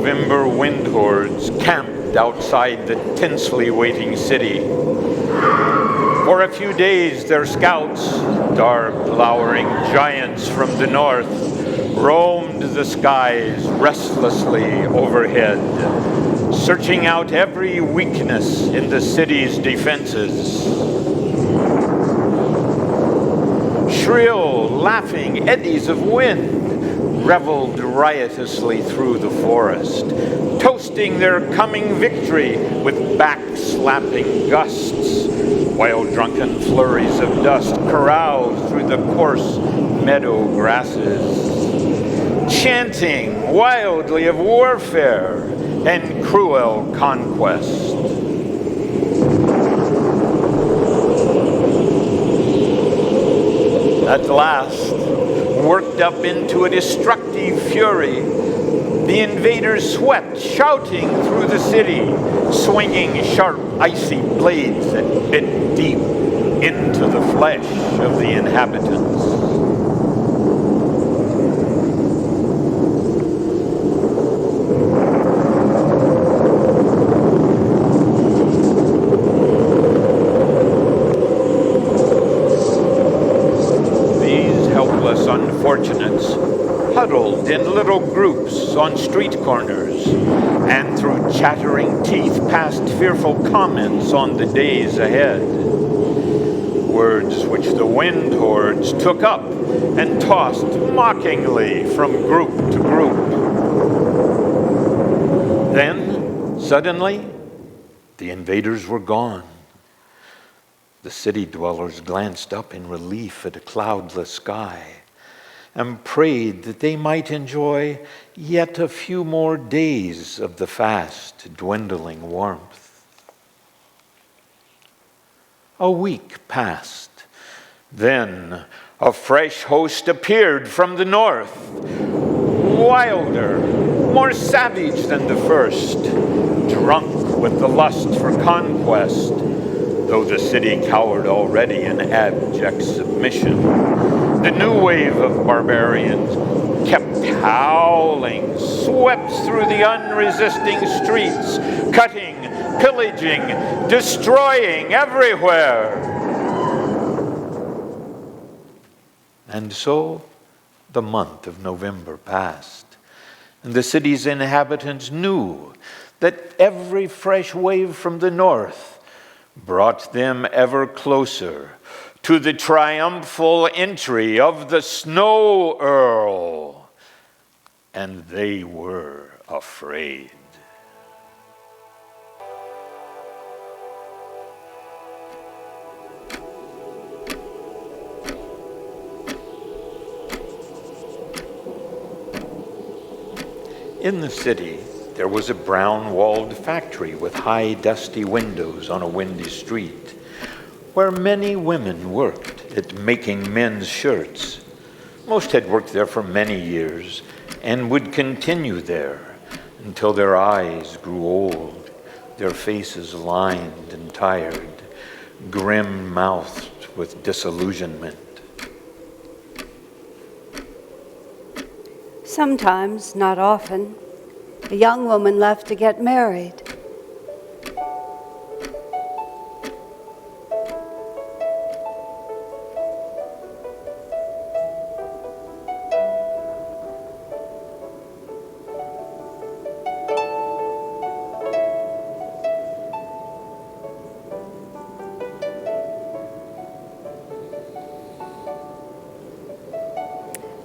November wind hordes camped outside the tensely waiting city. For a few days, their scouts, dark, lowering giants from the north, roamed the skies restlessly overhead, searching out every weakness in the city's defenses. Shrill, laughing eddies of wind reveled riotously through the forest, toasting their coming victory with back-slapping gusts, while drunken flurries of dust caroused through the coarse meadow grasses, chanting wildly of warfare and cruel conquest. At last, worked up into a destructive fury, the invaders swept, shouting through the city, swinging sharp, icy blades that bit deep into the flesh of the inhabitants. Unfortunates huddled in little groups on street corners and through chattering teeth passed fearful comments on the days ahead. Words which the wind hordes took up and tossed mockingly from group to group. Then, suddenly, the invaders were gone. The city dwellers glanced up in relief at a cloudless sky and prayed that they might enjoy yet a few more days of the fast dwindling warmth. A week passed. Then a fresh host appeared from the north, wilder, more savage than the first, drunk with the lust for conquest, though the city cowered already in abject submission. The new wave of barbarians kept howling, swept through the unresisting streets, cutting, pillaging, destroying everywhere. And so the month of November passed, and the city's inhabitants knew that every fresh wave from the north brought them ever closer to the triumphal entry of the Snow Earl, and they were afraid. In the city, there was a brown-walled factory with high, dusty windows on a windy street, where many women worked at making men's shirts. Most had worked there for many years and would continue there until their eyes grew old, their faces lined and tired, grim-mouthed with disillusionment. Sometimes, not often, a young woman left to get married.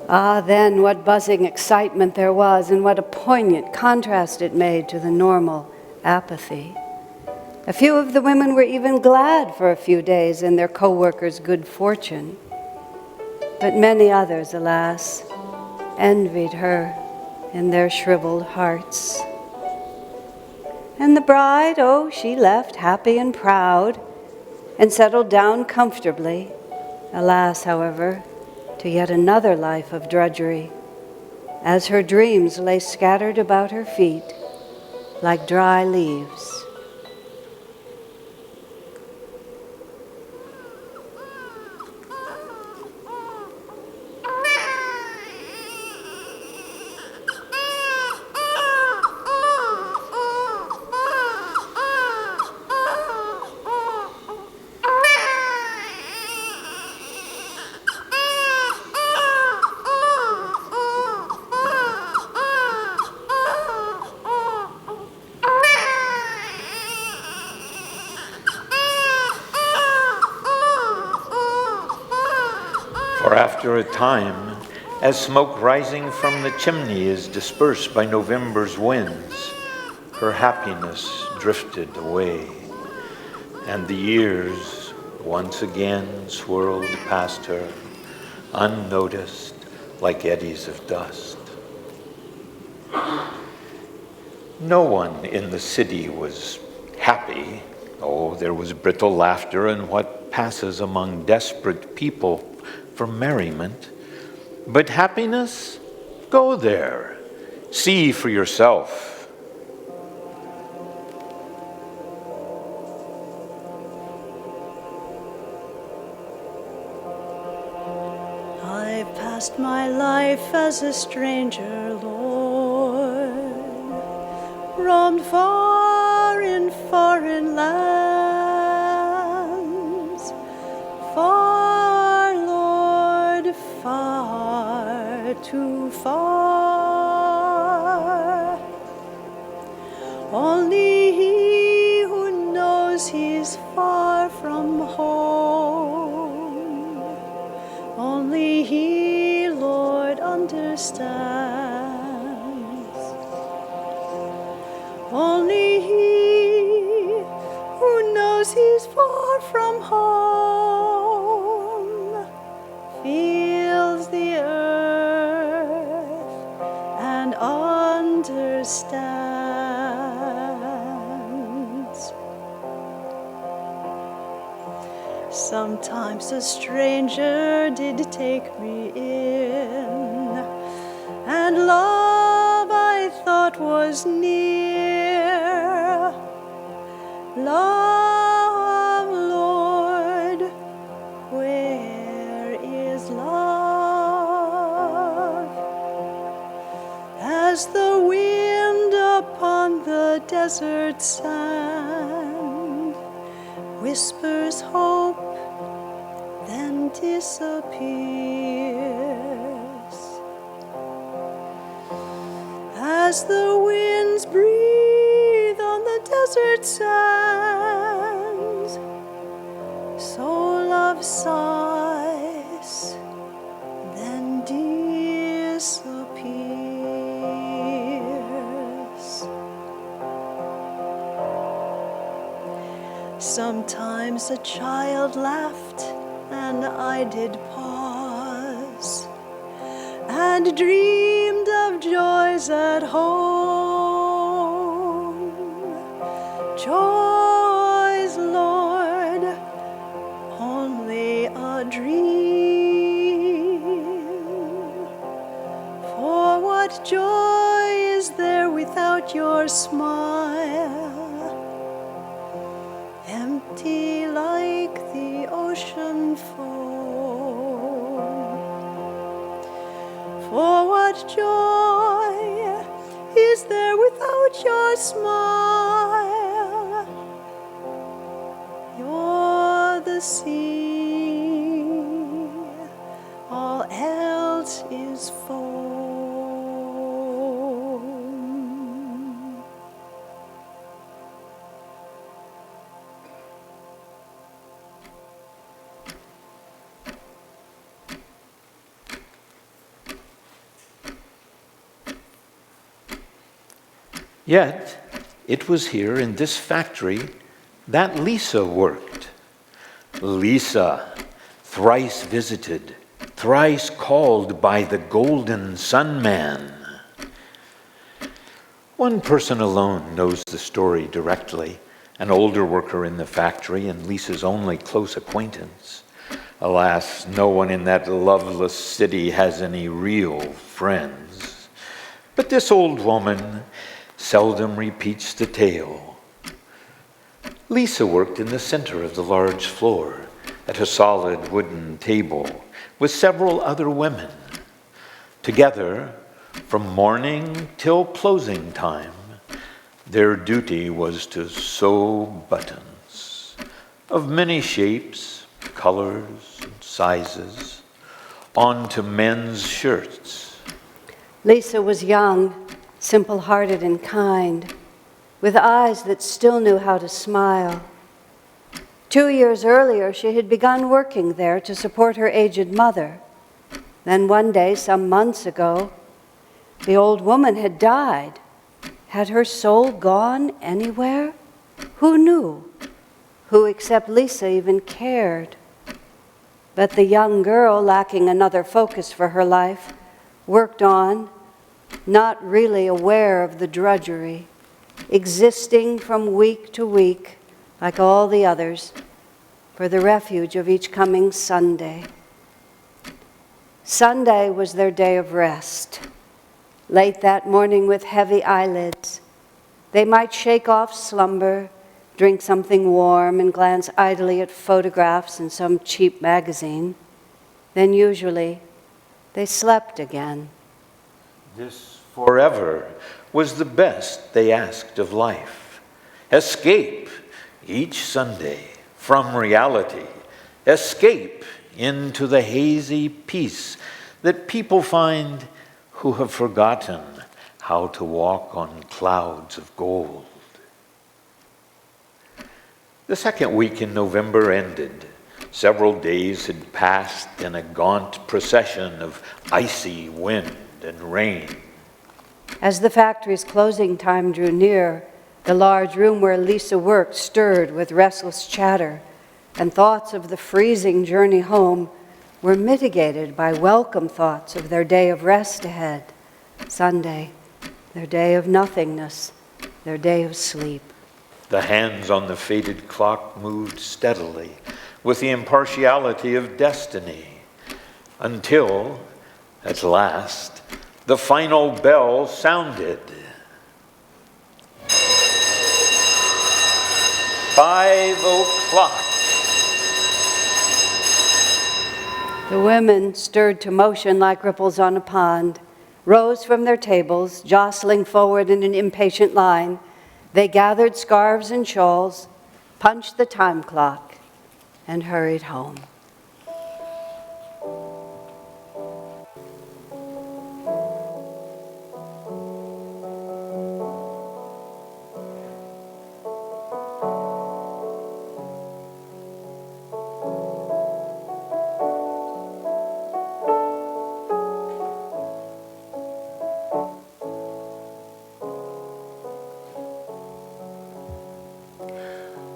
Ah, then what buzzing excitement there was, and what a poignant contrast it made to the normal apathy. A few of the women were even glad for a few days in their co-workers' good fortune. But many others, alas, envied her in their shriveled hearts. And the bride, oh, she left happy and proud and settled down comfortably. Alas, however, to yet another life of drudgery, as her dreams lay scattered about her feet like dry leaves. After a time, as smoke rising from the chimney is dispersed by November's winds, her happiness drifted away, and the years once again swirled past her, unnoticed like eddies of dust. No one in the city was happy. Oh, there was brittle laughter and what passes among desperate people for merriment. But happiness? Go there. See for yourself. I've passed my life as a stranger, Lord, roamed far in foreign lands, far, Lord, far, too far. Only he who knows he's far from home, only he, Lord, understands. Only he who knows he's far from home feels the earth and understands. Sometimes a stranger did take me in, and love I thought was near. Love, Lord, where is love? As the wind upon the desert sand whispers hope, then disappears. As the winds breathe on the desert sands, so love sighs, then disappears. Sometimes a child laughed, and I did pause, and dreamed of joys at home. Joys, Lord, only a dream. For what joy is there without your smile? Empty like the ocean foam. For what joy is there without your smile? You're the sea, all else is foam. Yet, it was here in this factory that Lisa worked. Lisa, thrice visited, thrice called by the Golden Sun Man. One person alone knows the story directly, an older worker in the factory and Lisa's only close acquaintance. Alas, no one in that loveless city has any real friends. But this old woman seldom repeats the tale. Lisa worked in the center of the large floor at a solid wooden table with several other women. Together, from morning till closing time, their duty was to sew buttons of many shapes, colors, and sizes onto men's shirts. Lisa was young, simple-hearted and kind, with eyes that still knew how to smile. 2 years earlier, she had begun working there to support her aged mother. Then one day, some months ago, the old woman had died. Had her soul gone anywhere? Who knew? Who except Lisa even cared? But the young girl, lacking another focus for her life, worked on, not really aware of the drudgery, existing from week to week, like all the others, for the refuge of each coming Sunday. Sunday was their day of rest. Late that morning, with heavy eyelids, they might shake off slumber, drink something warm, and glance idly at photographs in some cheap magazine. Then usually they slept again. This forever was the best they asked of life. Escape each Sunday from reality. Escape into the hazy peace that people find who have forgotten how to walk on clouds of gold. The second week in November ended. Several days had passed in a gaunt procession of icy wind and rain. As the factory's closing time drew near, the large room where Lisa worked stirred with restless chatter, and thoughts of the freezing journey home were mitigated by welcome thoughts of their day of rest ahead, Sunday, their day of nothingness, their day of sleep. The hands on the faded clock moved steadily with the impartiality of destiny until, at last, the final bell sounded. 5 o'clock. The women, stirred to motion like ripples on a pond, rose from their tables, jostling forward in an impatient line. They gathered scarves and shawls, punched the time clock, and hurried home.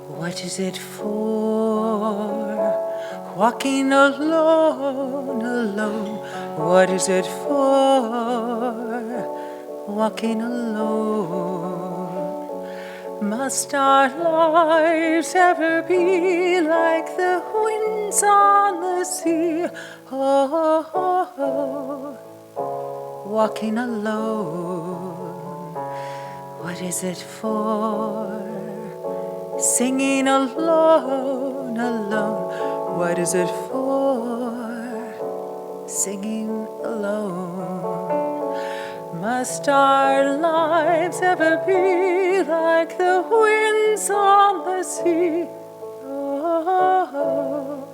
What is it for? Walking alone, alone. What is it for? Walking alone. Must our lives ever be like the winds on the sea? Oh, oh, oh. Walking alone. What is it for? Singing alone, alone. What is it for? Singing alone. Must our lives ever be like the winds on the sea? Oh,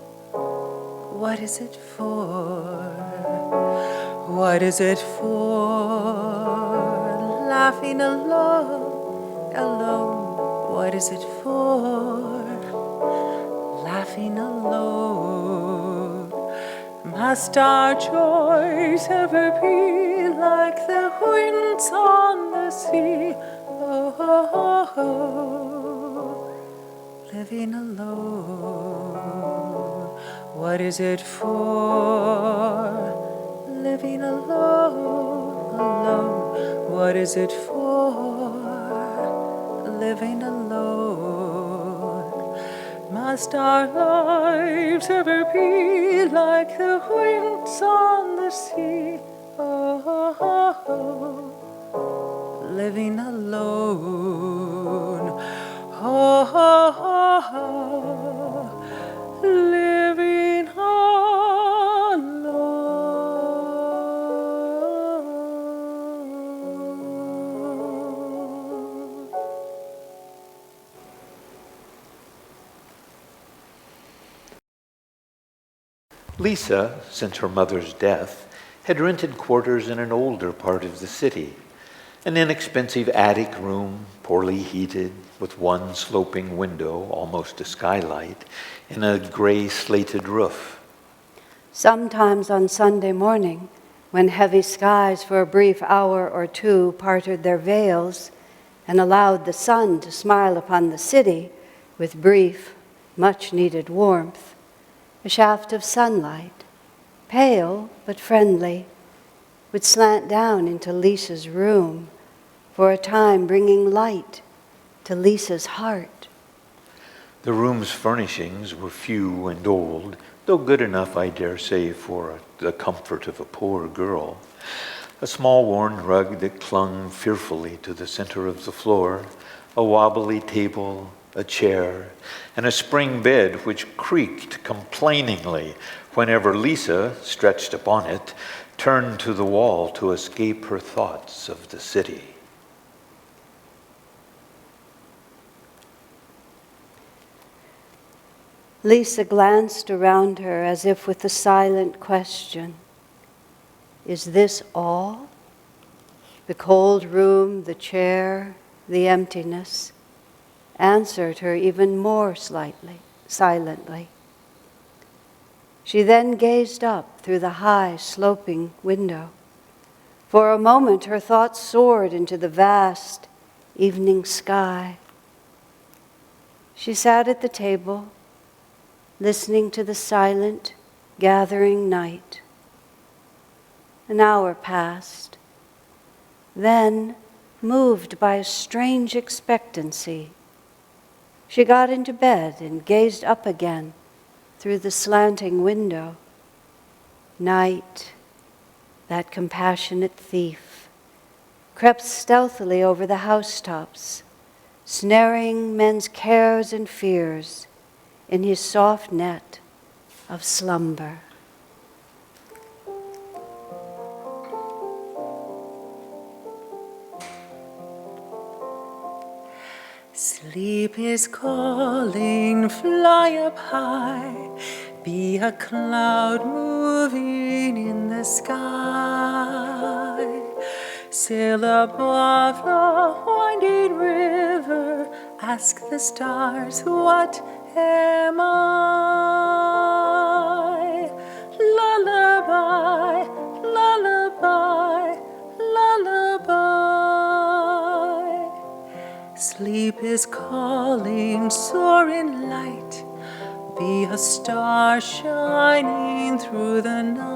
what is it for? What is it for? Laughing alone, alone. What is it for? Laughing alone. Must our joys ever be like the winds on the sea? Oh, oh, oh. Living alone. What is it for? Living alone, alone. What is it for? Living alone. Must our lives ever be like the winds on the sea? Oh, oh, oh. Living alone. Oh, oh, oh. Living alone. Lisa, since her mother's death, had rented quarters in an older part of the city, an inexpensive attic room, poorly heated, with one sloping window, almost a skylight, and a gray slated roof. Sometimes on Sunday morning, when heavy skies for a brief hour or two parted their veils and allowed the sun to smile upon the city with brief, much-needed warmth, a shaft of sunlight, pale but friendly, would slant down into Lisa's room, for a time bringing light to Lisa's heart. The room's furnishings were few and old, though good enough, I dare say, for the comfort of a poor girl. A small worn rug that clung fearfully to the center of the floor, a wobbly table, a chair, and a spring bed which creaked complainingly whenever Lisa, stretched upon it, turned to the wall to escape her thoughts of the city. Lisa glanced around her as if with a silent question. Is this all? The cold room, the chair, the emptiness answered her even more silently. She then gazed up through the high, sloping window. For a moment, her thoughts soared into the vast evening sky. She sat at the table, listening to the silent, gathering night. An hour passed. Then, moved by a strange expectancy, she got into bed and gazed up again through the slanting window. Night, that compassionate thief, crept stealthily over the housetops, snaring men's cares and fears in his soft net of slumber. Sleep is calling, fly up high, be a cloud moving in the sky. Sail above the winding river, ask the stars, what am I? Lullaby, lullaby, lullaby. Sleep is calling, soar in light, be a star shining through the night.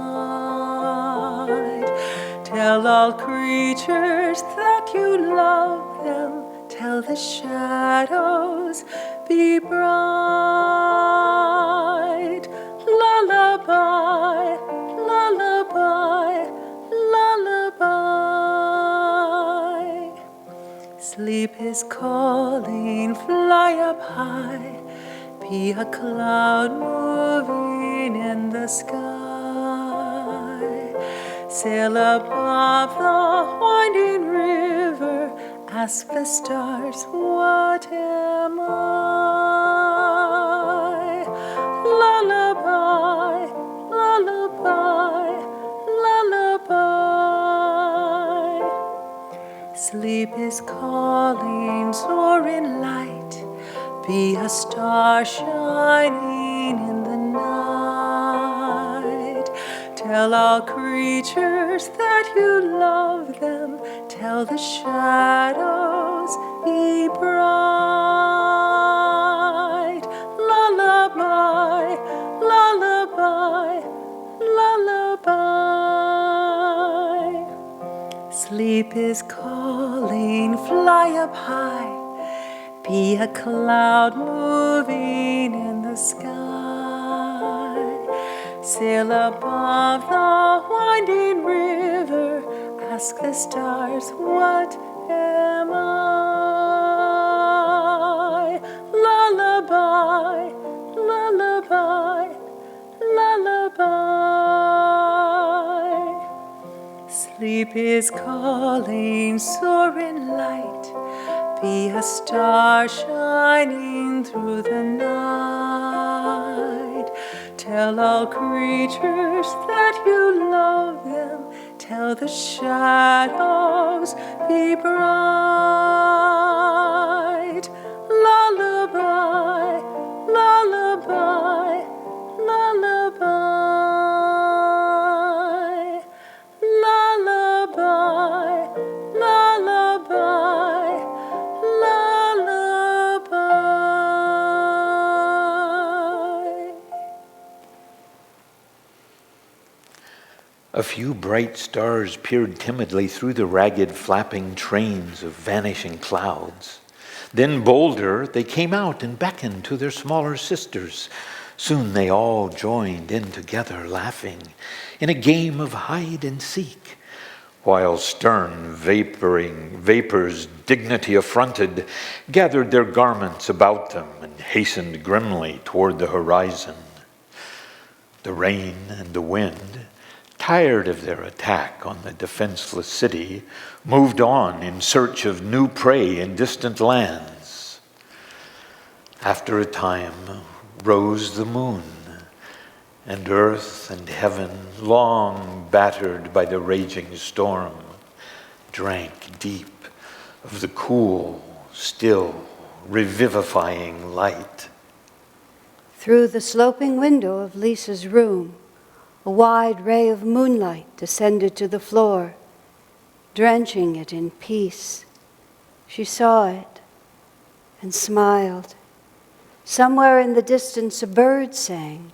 Tell all creatures that you love them, tell the shadows, be bright. Lullaby, lullaby, lullaby. Sleep is calling, fly up high, be a cloud moving in the sky. Sail above the winding river, ask the stars, what am I? Lullaby, lullaby, lullaby. Sleep is calling, soar in light, be a star shining in the night. Tell all creatures that you love them, tell the shadows, be bright. Lullaby, lullaby, lullaby. Sleep is calling, fly up high, be a cloud moving in the sky. Sail above the winding river, ask the stars, what am I? Lullaby, lullaby, lullaby. Sleep is calling, soar in light, be a star shining through the night. Tell all creatures that you love them, tell the shadows, be bright. Lullaby, lullaby, lullaby. A few bright stars peered timidly through the ragged, flapping trains of vanishing clouds. Then, bolder, they came out and beckoned to their smaller sisters. Soon they all joined in together, laughing, in a game of hide and seek, while stern vapors, dignity affronted, gathered their garments about them and hastened grimly toward the horizon. The rain and the wind, tired of their attack on the defenseless city, moved on in search of new prey in distant lands. After a time rose the moon, and earth and heaven, long battered by the raging storm, drank deep of the cool, still, revivifying light. Through the sloping window of Lisa's room, a wide ray of moonlight descended to the floor, drenching it in peace. She saw it and smiled. Somewhere in the distance a bird sang,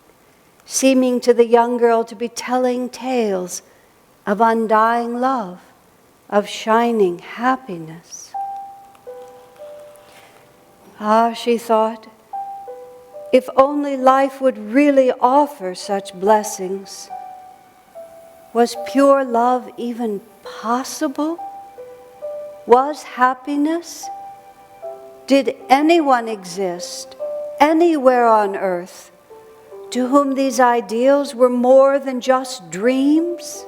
seeming to the young girl to be telling tales of undying love, of shining happiness. Ah, she thought, if only life would really offer such blessings. Was pure love even possible? Was happiness? Did anyone exist anywhere on earth to whom these ideals were more than just dreams?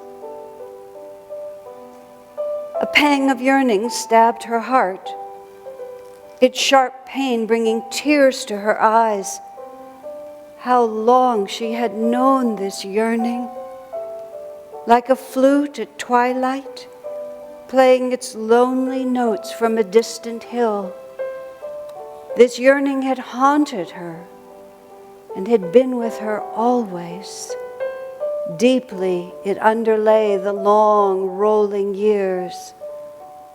A pang of yearning stabbed her heart, its sharp pain bringing tears to her eyes. How long she had known this yearning, like a flute at twilight, playing its lonely notes from a distant hill. This yearning had haunted her and had been with her always. Deeply it underlay the long rolling years,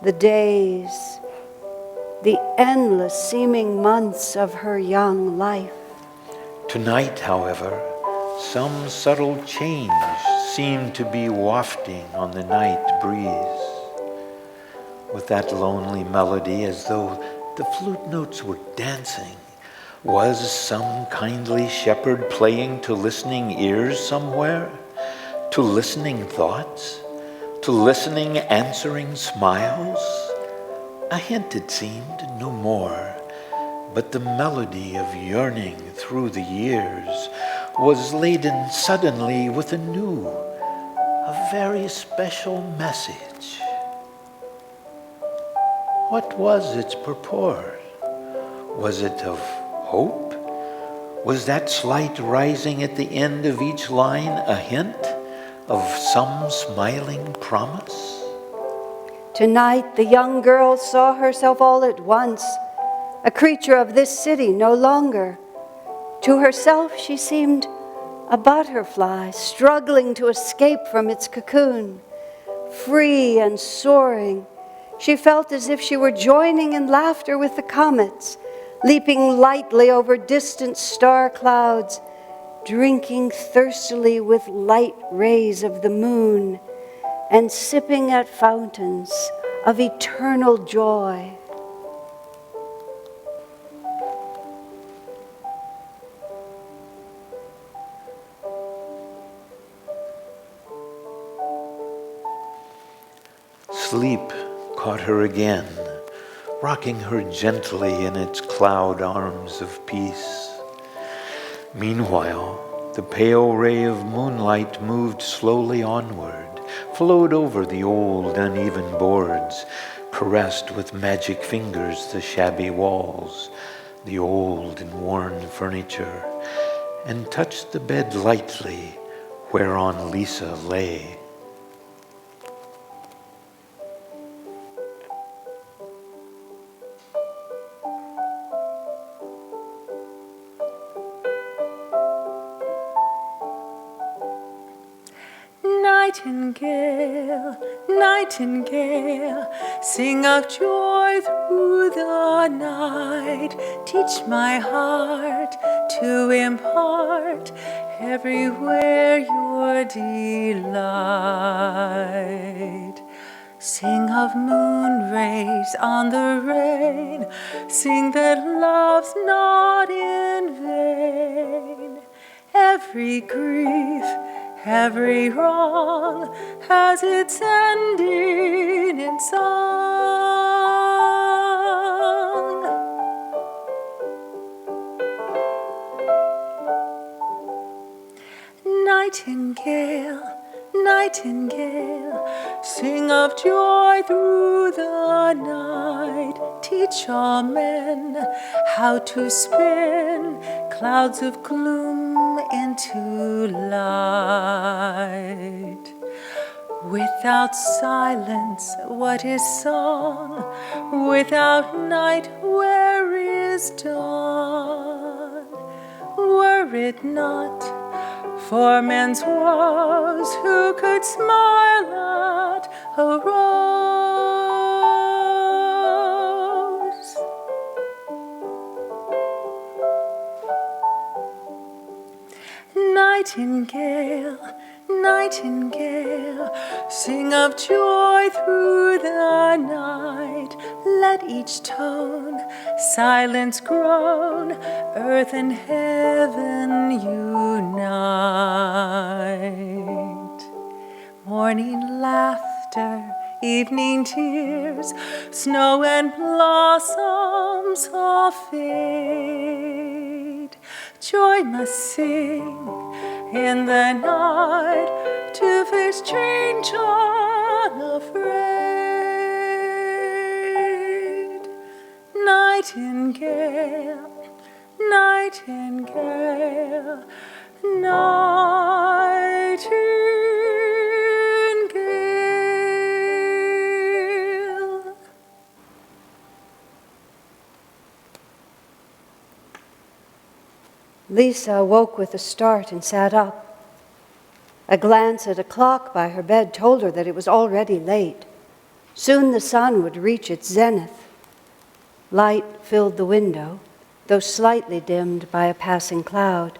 the days, the endless seeming months of her young life. Tonight, however, some subtle change seemed to be wafting on the night breeze. With that lonely melody, as though the flute notes were dancing, was some kindly shepherd playing to listening ears somewhere, to listening thoughts, to listening answering smiles? A hint, it seemed, no more. But the melody of yearning through the years was laden suddenly with a very special message. What was its purport? Was it of hope? Was that slight rising at the end of each line a hint of some smiling promise? Tonight, the young girl saw herself all at once, a creature of this city no longer. To herself, she seemed a butterfly struggling to escape from its cocoon. Free and soaring, she felt as if she were joining in laughter with the comets, leaping lightly over distant star clouds, drinking thirstily with light rays of the moon, and sipping at fountains of eternal joy. Sleep caught her again, rocking her gently in its cloud arms of peace. Meanwhile, the pale ray of moonlight moved slowly onward, flowed over the old uneven boards, caressed with magic fingers the shabby walls, the old and worn furniture, and touched the bed lightly whereon Lisa lay. Nightingale, nightingale, sing of joy through the night. Teach my heart to impart everywhere your delight. Sing of moon rays on the rain. Sing that love's not in vain. Every grief, every wrong has its ending in song. Nightingale, nightingale, sing of joy through the night. Teach all men how to spin clouds of gloom into light. Without silence, what is song? Without night, where is dawn? Were it not for men's woes, who could smile at a rose? Nightingale, nightingale, sing of joy through the night. Let each tone silence groan, earth and heaven unite. Morning laughter, evening tears, snow and blossoms all fade. Joy must sing in the night to face change unafraid. Nightingale, nightingale, nightingale. Lisa awoke with a start and sat up. A glance at a clock by her bed told her that it was already late. Soon the sun would reach its zenith. Light filled the window, though slightly dimmed by a passing cloud.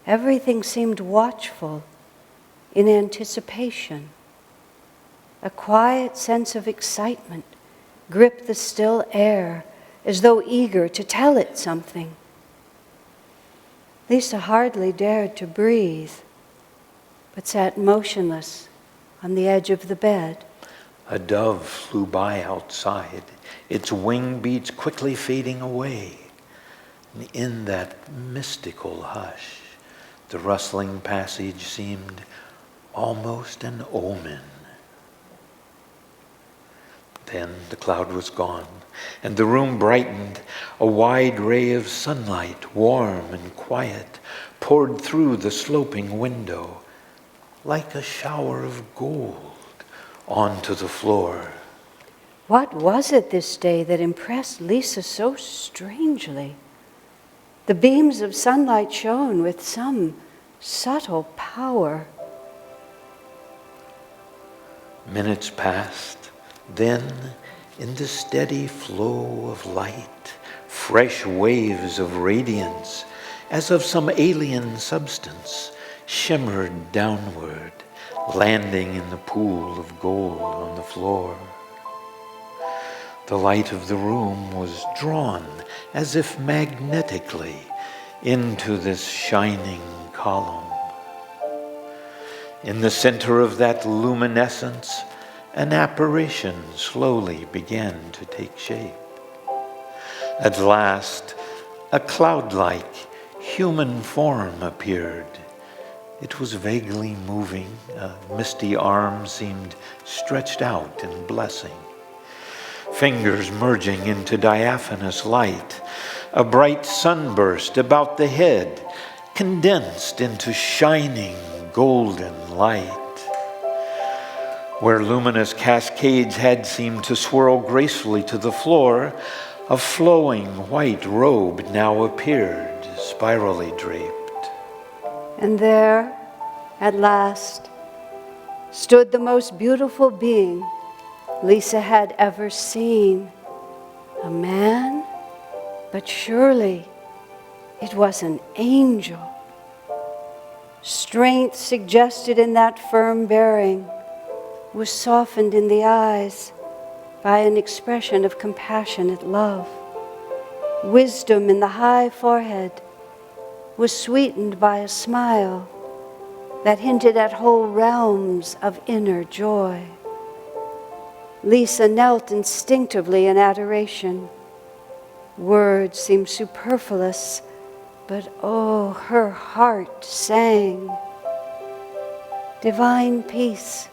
Everything seemed watchful, in anticipation. A quiet sense of excitement gripped the still air, as though eager to tell it something. Lisa hardly dared to breathe, but sat motionless on the edge of the bed. A dove flew by outside, its wing beats quickly fading away. And in that mystical hush, the rustling passage seemed almost an omen. Then the cloud was gone, and the room brightened. A wide ray of sunlight, warm and quiet, poured through the sloping window, like a shower of gold onto the floor. What was it this day that impressed Lisa so strangely? The beams of sunlight shone with some subtle power. Minutes passed. Then, in the steady flow of light, fresh waves of radiance, as of some alien substance, shimmered downward, landing in the pool of gold on the floor. The light of the room was drawn, as if magnetically, into this shining column. In the center of that luminescence, an apparition slowly began to take shape. At last, a cloud-like human form appeared. It was vaguely moving. A misty arm seemed stretched out in blessing. Fingers merging into diaphanous light. A bright sunburst about the head, condensed into shining golden light. Where luminous cascades had seemed to swirl gracefully to the floor, a flowing white robe now appeared, spirally draped. And there, at last, stood the most beautiful being Lisa had ever seen. A man? But surely it was an angel. Strength suggested in that firm bearing was softened in the eyes by an expression of compassionate love. Wisdom in the high forehead was sweetened by a smile that hinted at whole realms of inner joy. Lisa knelt instinctively in adoration. Words seemed superfluous, but oh, her heart sang. Divine peace,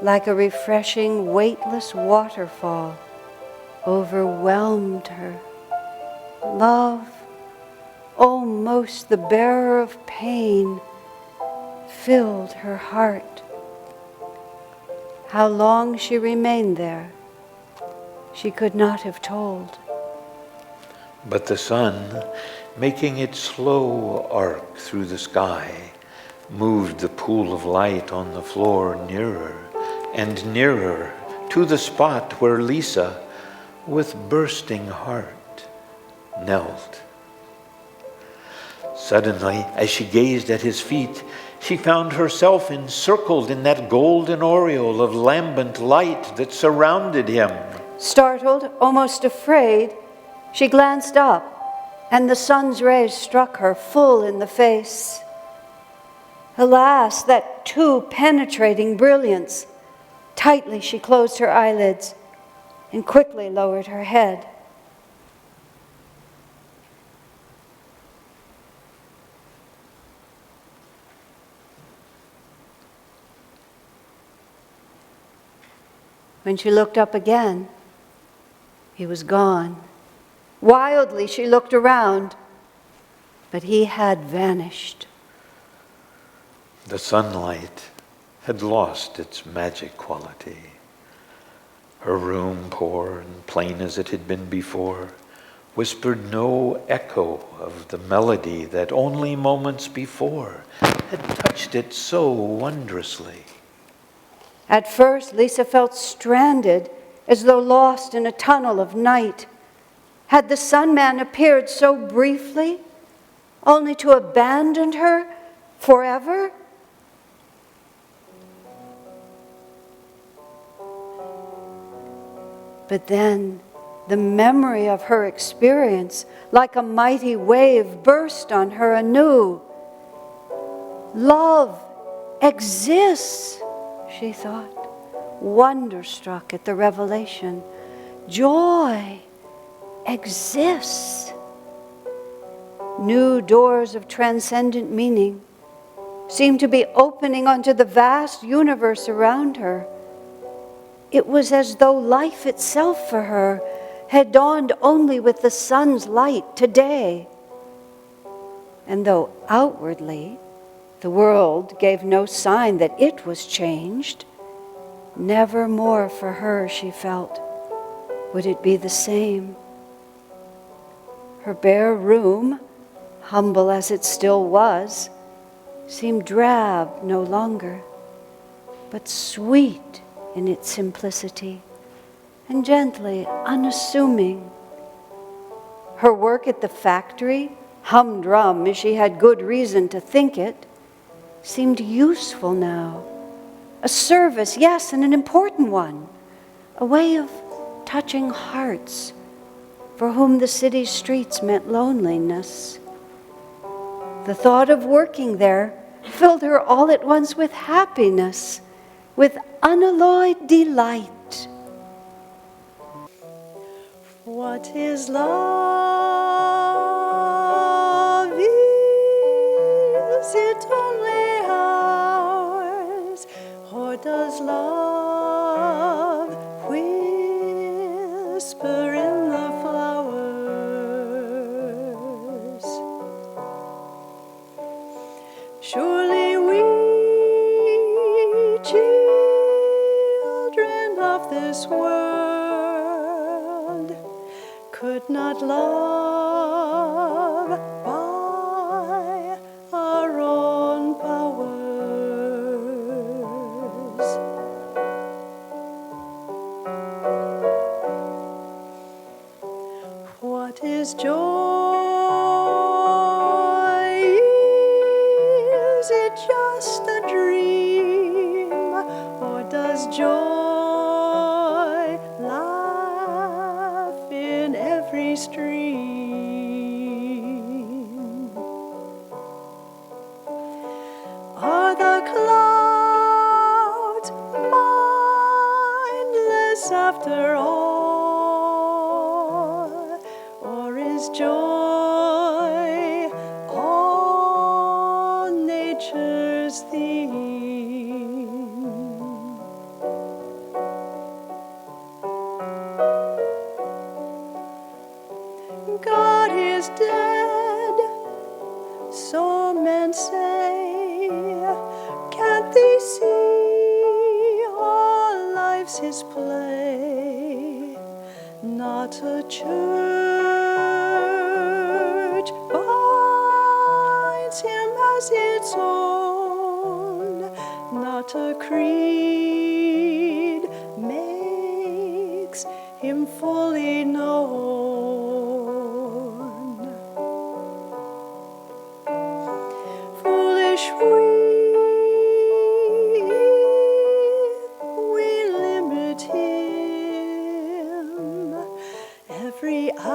like a refreshing, weightless waterfall, overwhelmed her. Love, almost the bearer of pain, filled her heart. How long she remained there, she could not have told. But the sun, making its slow arc through the sky, moved the pool of light on the floor nearer and nearer to the spot where Lisa, with bursting heart, knelt. Suddenly, as she gazed at his feet, she found herself encircled in that golden aureole of lambent light that surrounded him. Startled, almost afraid, she glanced up, and the sun's rays struck her full in the face. Alas, that too penetrating brilliance! Tightly she closed her eyelids and quickly lowered her head. When she looked up again, he was gone. Wildly she looked around, but he had vanished. The sunlight had lost its magic quality. Her room, poor and plain as it had been before, whispered no echo of the melody that only moments before had touched it so wondrously. At first, Lisa felt stranded, as though lost in a tunnel of night. Had the sun man appeared so briefly, only to abandon her forever? But then, the memory of her experience, like a mighty wave, burst on her anew. Love exists, she thought, wonderstruck at the revelation. Joy exists. New doors of transcendent meaning seemed to be opening onto the vast universe around her. It was as though life itself for her had dawned only with the sun's light today. And though outwardly the world gave no sign that it was changed, never more for her, she felt, would it be the same. Her bare room, humble as it still was, seemed drab no longer, but sweet in its simplicity and gently unassuming. Her work at the factory, humdrum as she had good reason to think it, seemed useful now. A service, yes, and an important one. A way of touching hearts for whom the city's streets meant loneliness. The thought of working there filled her all at once with happiness, with unalloyed delight. What is love? Is it only ours? Or does love whisper in the flowers? Surely we, children of this world, could not love by our own powers. is joy? Is it just a dream? Or does joy laugh in every stream? Are the clouds mindless after all? Or is joy all nature's theme? God is dead, so men say. Can't they see all life's his play? Not a church binds him as its own. Not a creed makes him fully known. Foolish we limit him. Every atom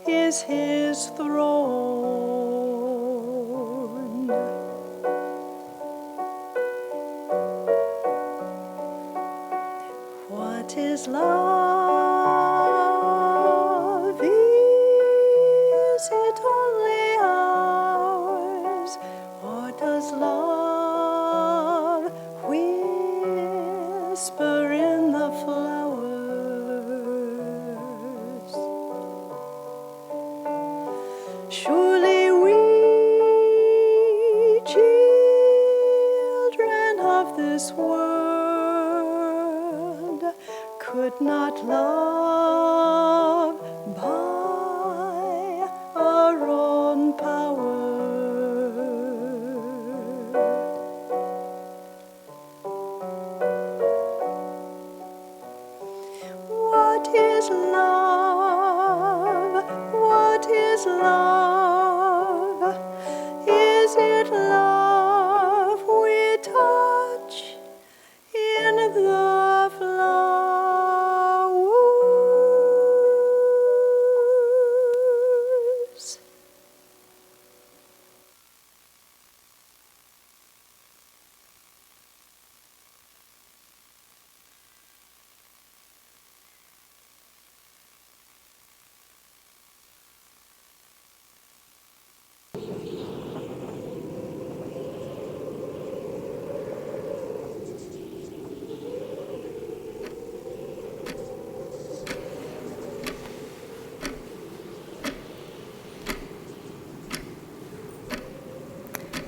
is his throne. What is love? Is it only ours? Or does love whisper in the flowers? Surely we, children of this world, could not love by our own power. What is love? What is love? Is it love we touch in the flowers?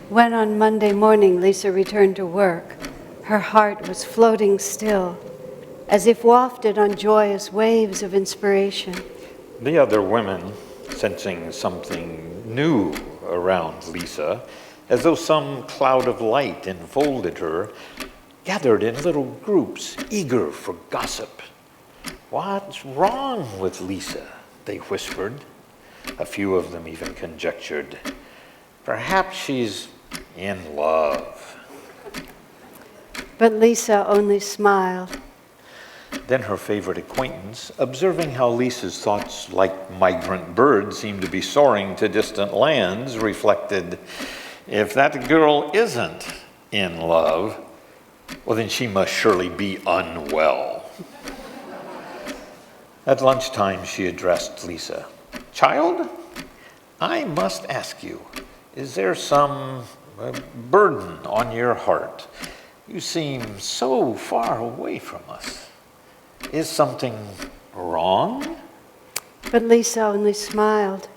When on Monday morning Lisa returned to work, her heart was floating still, as if wafted on joyous waves of inspiration. The other women, sensing something new around Lisa, as though some cloud of light enfolded her, gathered in little groups, eager for gossip. "What's wrong with Lisa?" they whispered. A few of them even conjectured, "Perhaps she's in love." But Lisa only smiled. Then her favorite acquaintance, observing how Lisa's thoughts, like migrant birds, seemed to be soaring to distant lands, reflected, "If that girl isn't in love, well, then she must surely be unwell." At lunchtime, she addressed Lisa. "Child, I must ask you, is there some burden on your heart? You seem so far away from us. Is something wrong?" But Lisa only smiled.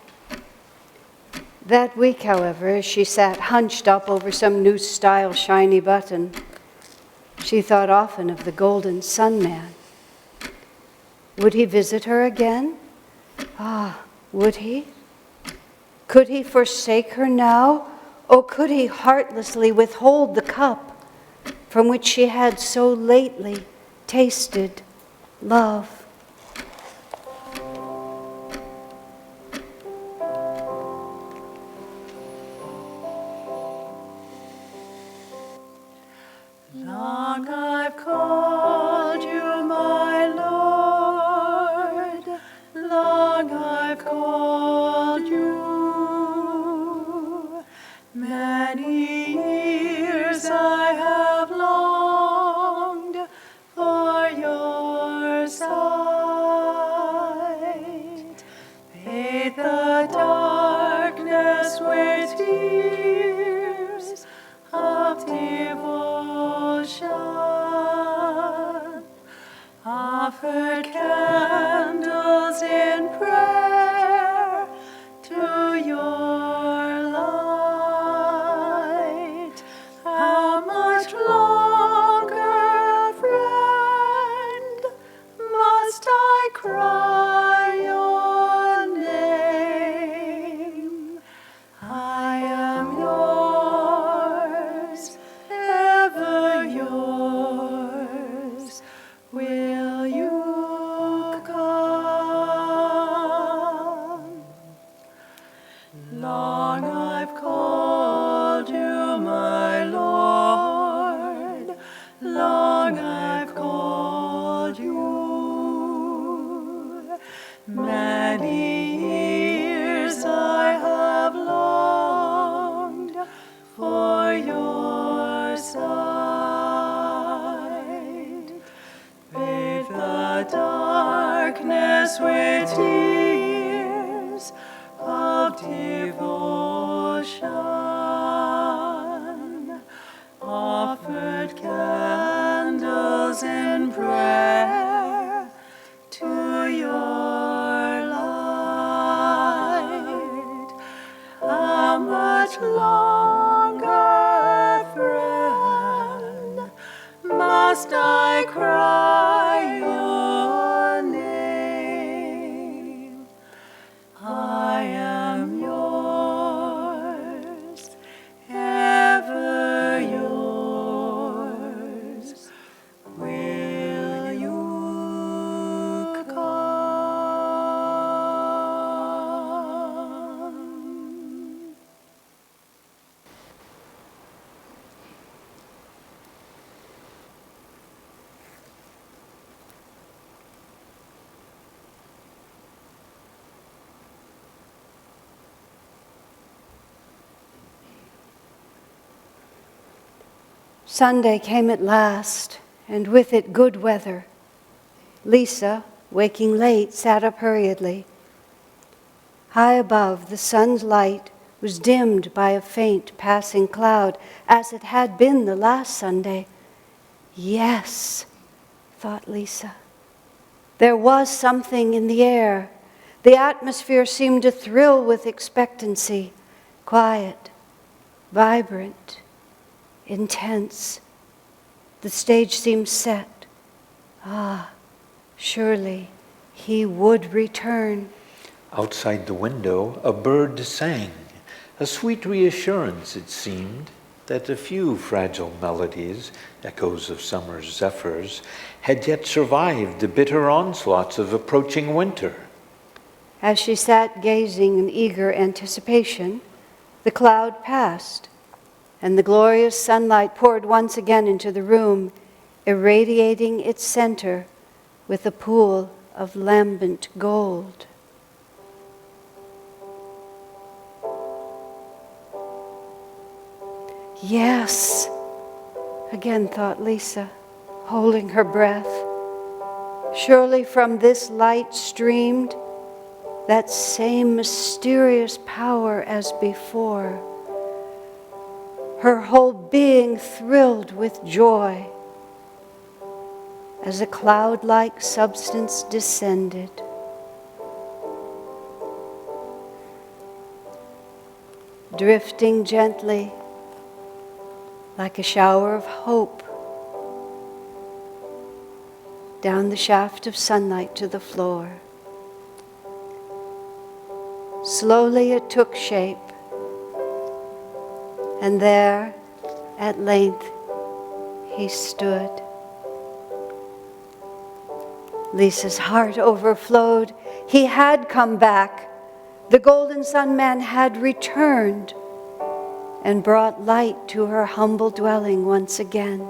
That week, however, as she sat hunched up over some new style shiny button, she thought often of the Golden Sun Man. Would he visit her again? Ah, would he? Could he forsake her now? Oh, could he heartlessly withhold the cup from which she had so lately tasted love? offered candles in prayer to your light. How much longer, friend, must I cry your name? I am yours, ever yours. Will you come? Long I've called you, my Lord. Long I've called you. Many years I have longed for your sight. Bathe the darkness with tears of devotion, offered candles in prayer to your light. How much longer, friend, must I cry your name? I am yours, ever yours. Will you come? Sunday came at last, and with it good weather. Lisa, waking late, sat up hurriedly. High above, the sun's light was dimmed by a faint passing cloud, as it had been the last Sunday. Yes, thought Lisa. There was something in the air. The atmosphere seemed to thrill with expectancy, quiet, vibrant, intense. The stage seemed set. Ah, surely he would return. Outside the window, a bird sang, a sweet reassurance, it seemed, that a few fragile melodies, echoes of summer's zephyrs, had yet survived the bitter onslaughts of approaching winter. As she sat gazing in eager anticipation, the cloud passed, and the glorious sunlight poured once again into the room, irradiating its center with a pool of lambent gold. Yes, again thought Lisa, holding her breath. Surely from this light streamed that same mysterious power as before. Her whole being thrilled with joy as a cloud-like substance descended. Drifting gently like a shower of hope down the shaft of sunlight to the floor. Slowly it took shape, and there, at length, he stood. Lisa's heart overflowed. He had come back. The Golden Sun Man had returned and brought light to her humble dwelling once again.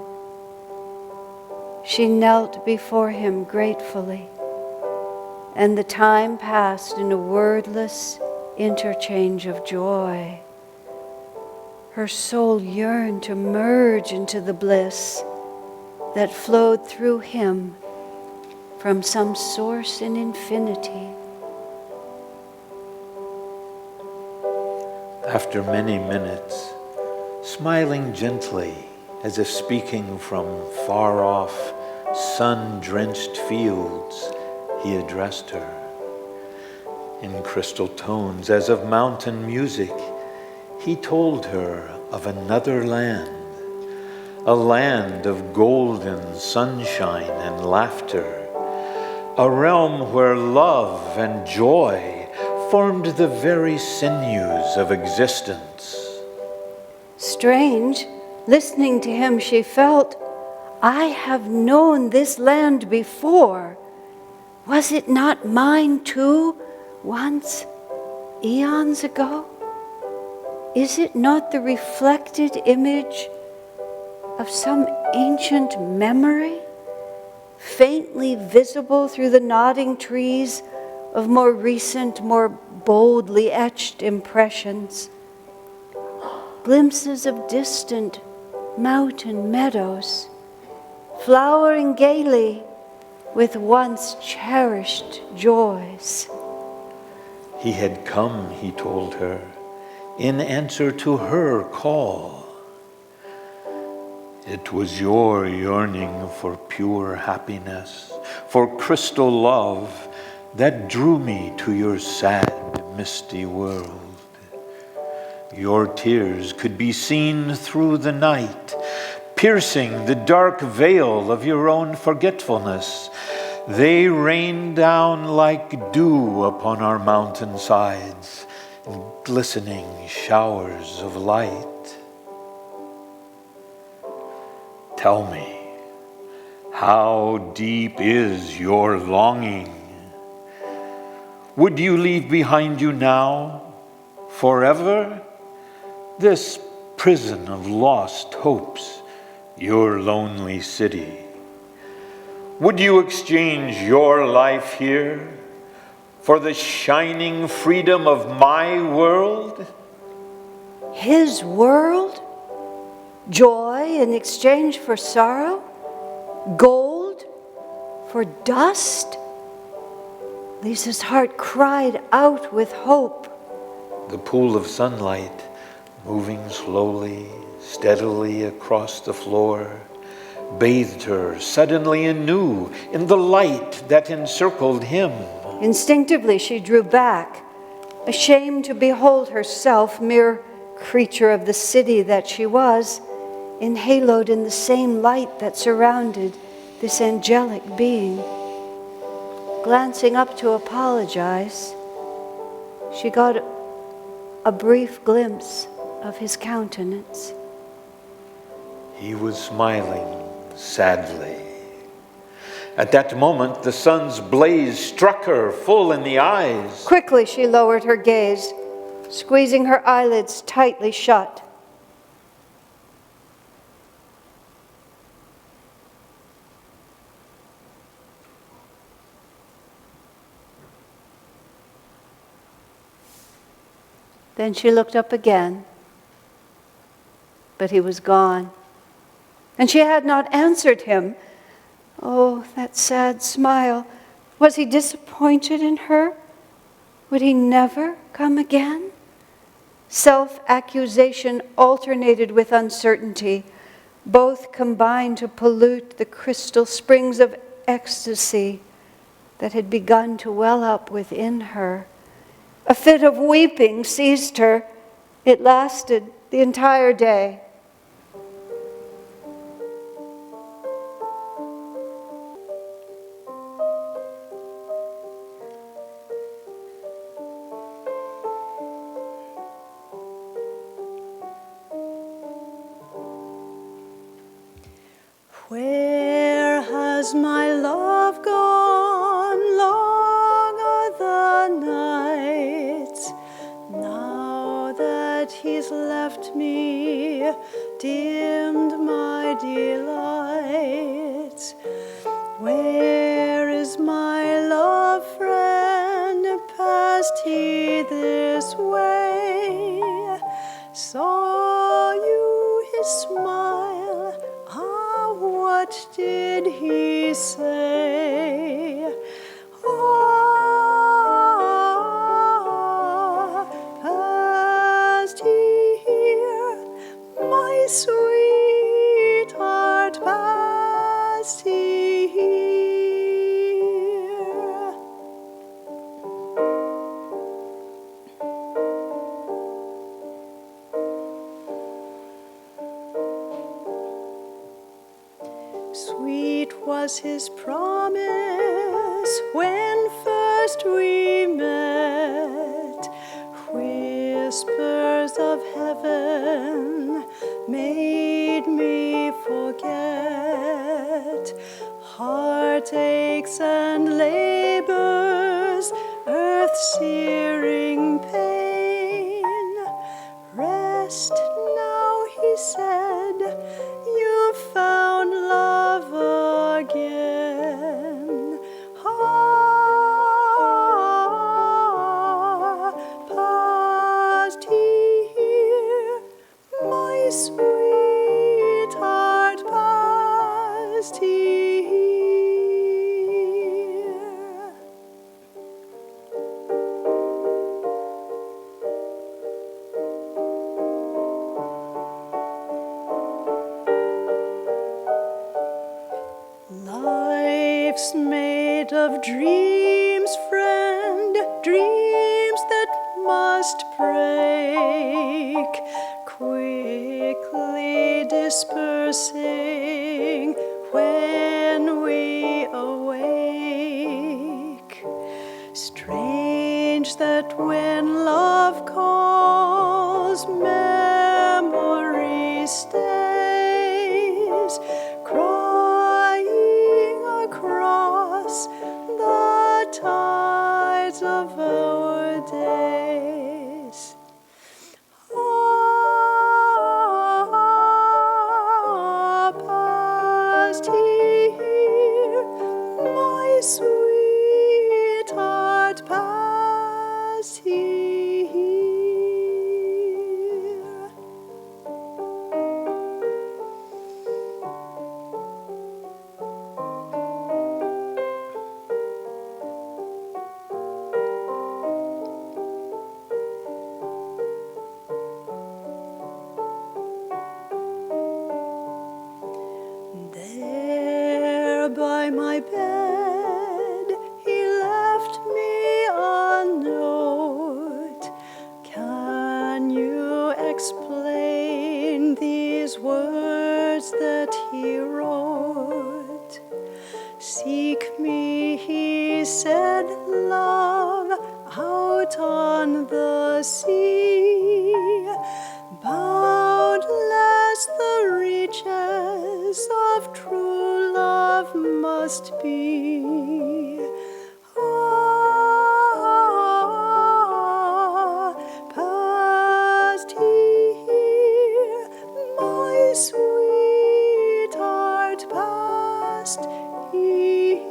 She knelt before him gratefully, and the time passed in a wordless interchange of joy. Her soul yearned to merge into the bliss that flowed through him from some source in infinity. After many minutes, smiling gently as if speaking from far off, sun-drenched fields, he addressed her. In crystal tones, as of mountain music, he told her of another land, a land of golden sunshine and laughter, a realm where love and joy formed the very sinews of existence. Strange, listening to him, she felt, I have known this land before. Was it not mine too, once, eons ago? Is it not the reflected image of some ancient memory, faintly visible through the nodding trees of more recent, more boldly etched impressions? Glimpses of distant mountain meadows, flowering gaily with once cherished joys. He had come, he told her, in answer to her call. It was your yearning for pure happiness, for crystal love, that drew me to your sad, misty world. Your tears could be seen through the night, piercing the dark veil of your own forgetfulness. They rained down like dew upon our mountainsides, in glistening showers of light. Tell me, how deep is your longing? Would you leave behind you now, forever, this prison of lost hopes, your lonely city? Would you exchange your life here for the shining freedom of my world? His world? Joy in exchange for sorrow? Gold for dust? Lisa's heart cried out with hope. The pool of sunlight, moving slowly, steadily across the floor, bathed her suddenly anew in the light that encircled him. Instinctively she drew back, ashamed to behold herself, mere creature of the city that she was, enhaloed in the same light that surrounded this angelic being. Glancing up to apologize, she got a brief glimpse of his countenance. He was smiling sadly. At that moment, the sun's blaze struck her full in the eyes. Quickly she lowered her gaze, squeezing her eyelids tightly shut. Then she looked up again, but he was gone, and she had not answered him. Oh, that sad smile. Was he disappointed in her? Would he never come again? Self-accusation alternated with uncertainty. Both combined to pollute the crystal springs of ecstasy that had begun to well up within her. A fit of weeping seized her. It lasted the entire day. Where has my love gone? Long are the nights, now that he's left me, dimmed my delights. Where is my love friend? Passed he this way? Saw you his smile? What did he say? Ah, passed he here, my sweetheart, passed he was his promise when first we met. Whispers of heaven made me forget heartaches and labors, earth-searing pain. Rest now, he said, you've found love again. Ah, past here, my sweetheart, past here. Life's made of dreams, friend, dreams that must break, quickly dispersing when we awake. Strange that when love calls, memory stays, crying across the tides of our days. Ah, past here, my sweetheart, past here. There by my bed, he left me a note. Can you explain these words that he wrote? Seek me, he said, love, out on the sea. Boundless the reaches of true love must be. Ah, past here, my sweetheart, past here.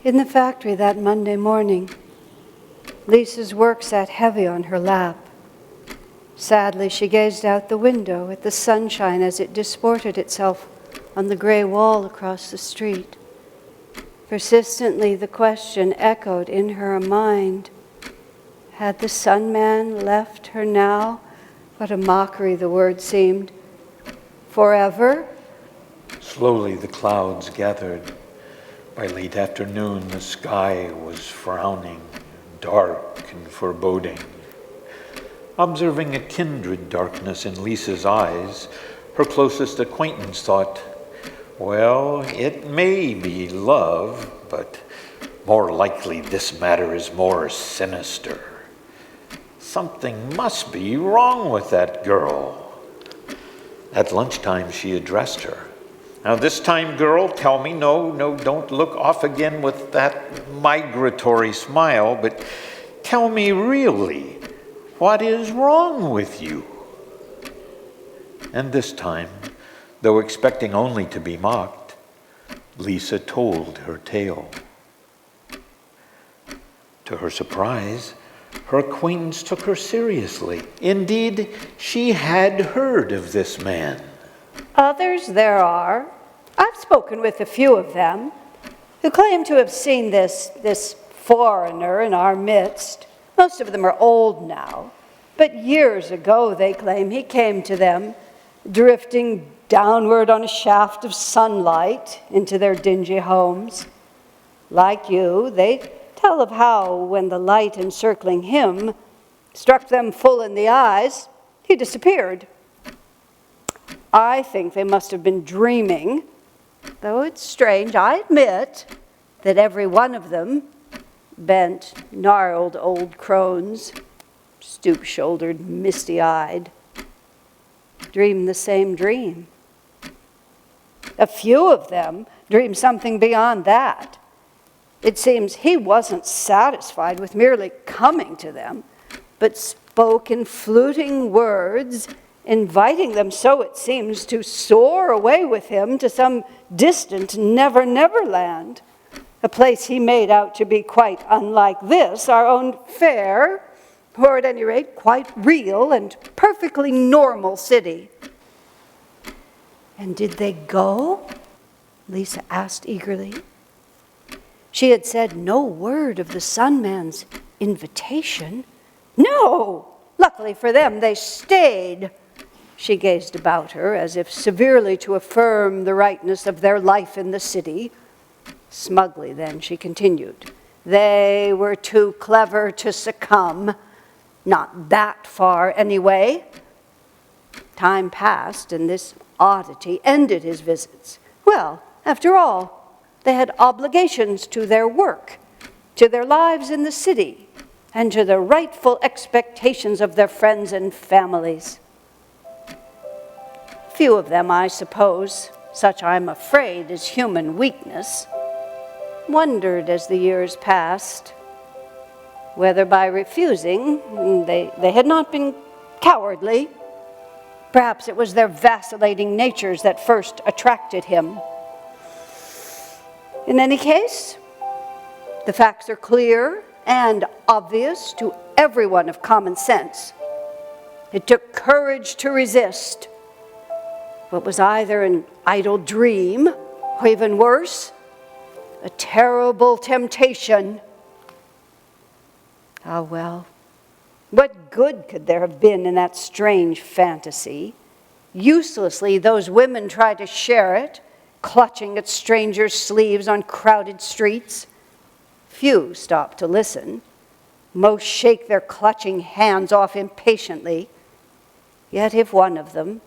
In the factory that Monday morning, Lisa's work sat heavy on her lap. Sadly, she gazed out the window at the sunshine as it disported itself on the gray wall across the street. Persistently, the question echoed in her mind, had the sun man left her now? What a mockery the word seemed. Forever? Slowly the clouds gathered. By late afternoon, the sky was frowning, dark and foreboding. Observing a kindred darkness in Lisa's eyes, her closest acquaintance thought, well, it may be love, but more likely this matter is more sinister. Something must be wrong with that girl. At lunchtime, she addressed her. Now this time, girl, tell me, no, don't look off again with that migratory smile, but tell me really, what is wrong with you? And this time, though expecting only to be mocked, Lisa told her tale. To her surprise, her acquaintance took her seriously. Indeed, she had heard of this man. Others there are. I've spoken with a few of them who claim to have seen this foreigner in our midst. Most of them are old now, but years ago, they claim, he came to them, drifting downward on a shaft of sunlight into their dingy homes. Like you, they tell of how, when the light encircling him struck them full in the eyes, he disappeared. I think they must have been dreaming, though it's strange, I admit, that every one of them, bent, gnarled old crones, stoop-shouldered, misty-eyed, dreamed the same dream. A few of them dreamed something beyond that. It seems he wasn't satisfied with merely coming to them, but spoke in fluting words, inviting them, so it seems, to soar away with him to some distant never-never land, a place he made out to be quite unlike this, our own fair, or at any rate, quite real and perfectly normal city. And did they go? Lisa asked eagerly. She had said no word of the Sun Man's invitation. No! Luckily for them, they stayed. She gazed about her as if severely to affirm the rightness of their life in the city. Smugly then she continued, they were too clever to succumb. Not that far anyway. Time passed and this oddity ended his visits. Well, after all, they had obligations to their work, to their lives in the city, and to the rightful expectations of their friends and families. Few of them, I suppose, such I'm afraid is human weakness, wondered as the years passed whether by refusing they had not been cowardly. Perhaps it was their vacillating natures that first attracted him. In any case, the facts are clear and obvious to everyone of common sense. It took courage to resist what was either an idle dream, or even worse, a terrible temptation. Ah, well, what good could there have been in that strange fantasy? Uselessly, those women tried to share it, clutching at strangers' sleeves on crowded streets. Few stop to listen. Most shake their clutching hands off impatiently. Yet if one of them,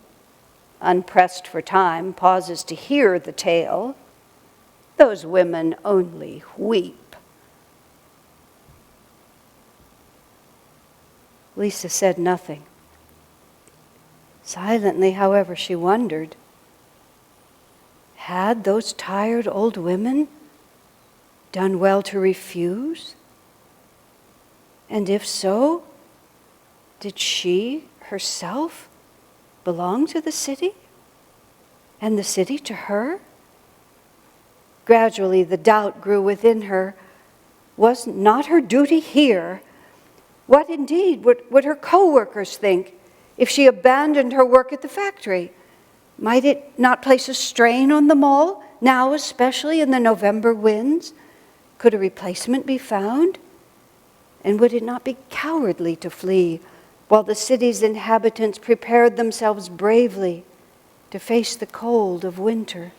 unpressed for time, pauses to hear the tale, those women only weep. Lisa said nothing. Silently, however, she wondered, had those tired old women done well to refuse? And if so, did she herself belong to the city? And the city to her? Gradually, the doubt grew within her. Was not her duty here? What indeed would her co-workers think if she abandoned her work at the factory? Might it not place a strain on them all, now especially in the November winds? Could a replacement be found? And would it not be cowardly to flee while the city's inhabitants prepared themselves bravely to face the cold of winter?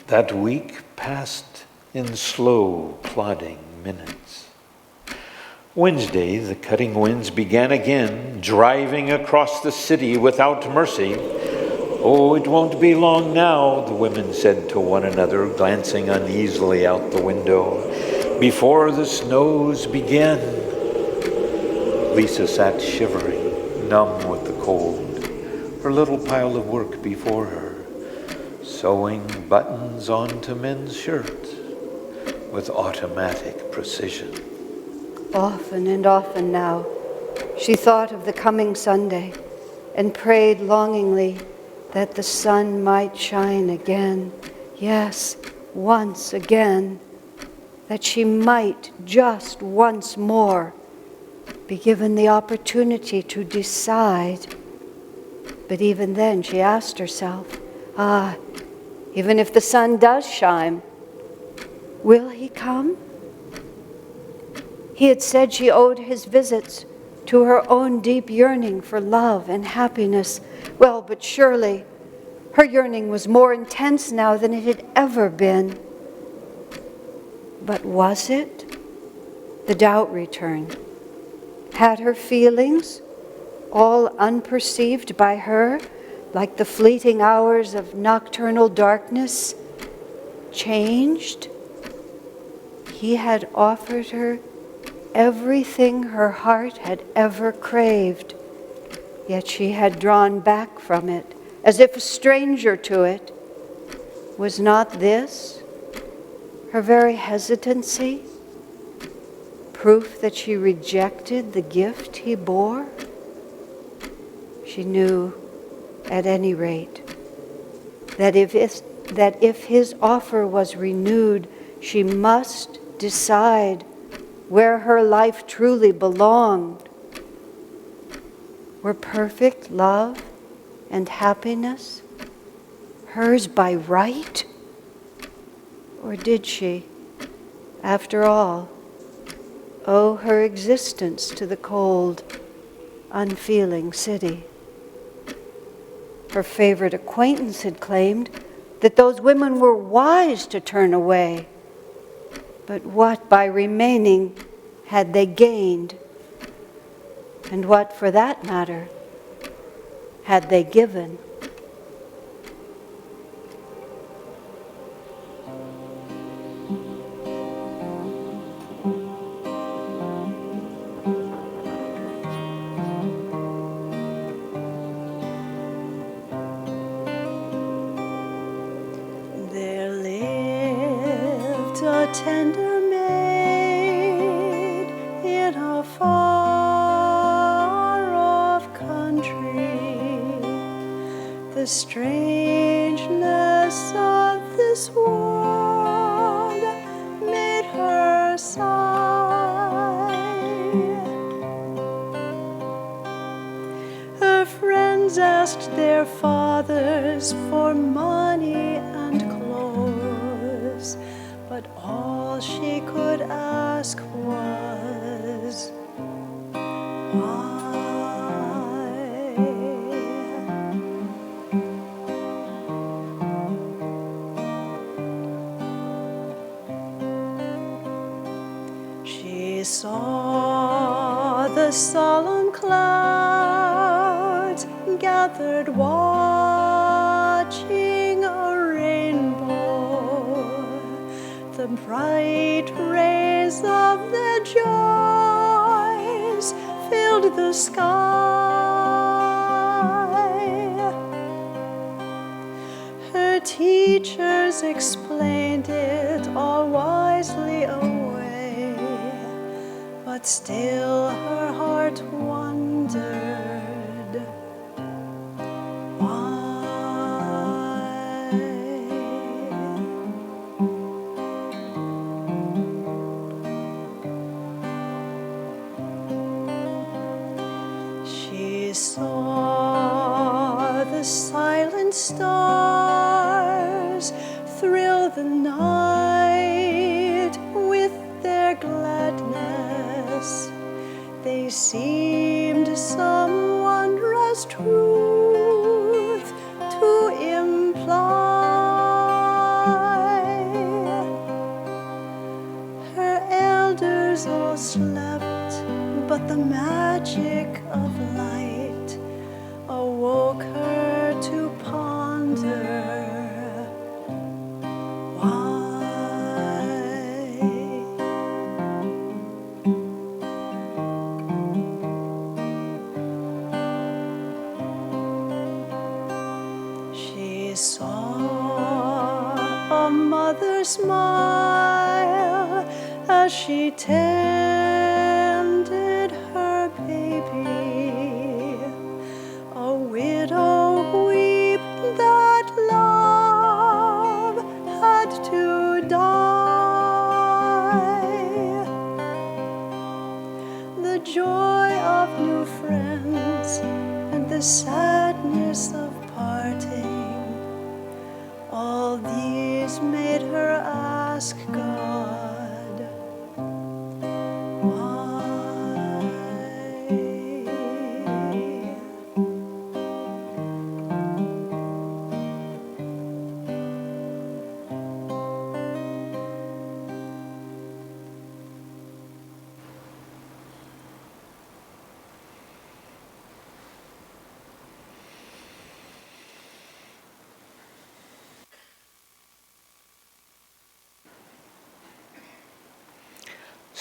That week passed in slow, plodding minutes. Wednesday, the cutting winds began again, driving across the city without mercy. Oh, it won't be long now, the women said to one another, glancing uneasily out the window, before the snows begin. Lisa sat shivering, numb with the cold, her little pile of work before her, sewing buttons onto men's shirts with automatic precision. Often and often now, she thought of the coming Sunday and prayed longingly that the sun might shine again. Yes, once again. That she might just once more be given the opportunity to decide. But even then she asked herself, Even if the sun does shine, will he come? He had said she owed his visits to her own deep yearning for love and happiness. Well, but surely her yearning was more intense now than it had ever been. But was it? The doubt returned. Had her feelings, all unperceived by her, like the fleeting hours of nocturnal darkness, changed? He had offered her everything her heart had ever craved, yet she had drawn back from it, as if a stranger to it. Was not this, her very hesitancy, proof that she rejected the gift he bore? She knew, at any rate, that if his offer was renewed, she must decide where her life truly belonged. Were perfect love and happiness hers by right? Or did she, after all, owe her existence to the cold, unfeeling city? Her favorite acquaintance had claimed that those women were wise to turn away. But what, by remaining, had they gained? And what, for that matter, had they given? There lived a tender maid in a far-off country. The strangeness of this world made her sigh. Her friends asked their fathers for money and clothes, but all she could ask was, why? She saw the solemn clouds gathered watching a rainbow. The bright rays of their joys filled the sky. Her teachers explained it all wisely away, but still her heart wondered, why? She saw the silent stars thrill the night with their gladness. They seemed some wondrous truth to imply. Her elders all slept, but the magic of light awoke her to ponder, why? She saw a mother smile as she tended her baby, a widow weep that love had to die. The joy of new friends and the sadness of parting, all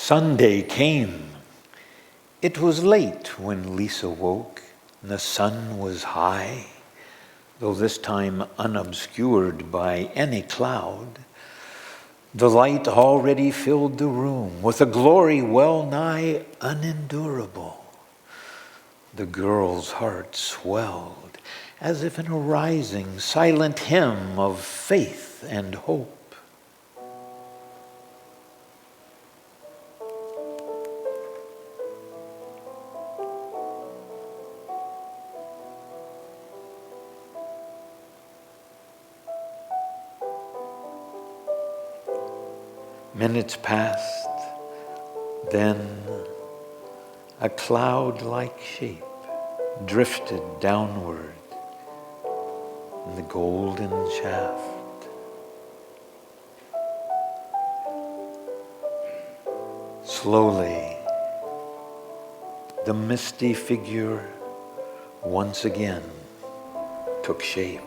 Sunday came. It was late when Lisa woke, and the sun was high, though this time unobscured by any cloud. The light already filled the room with a glory well nigh unendurable. The girl's heart swelled as if in a rising, silent hymn of faith and hope. Minutes passed, then a cloud-like shape drifted downward in the golden shaft. Slowly, the misty figure once again took shape.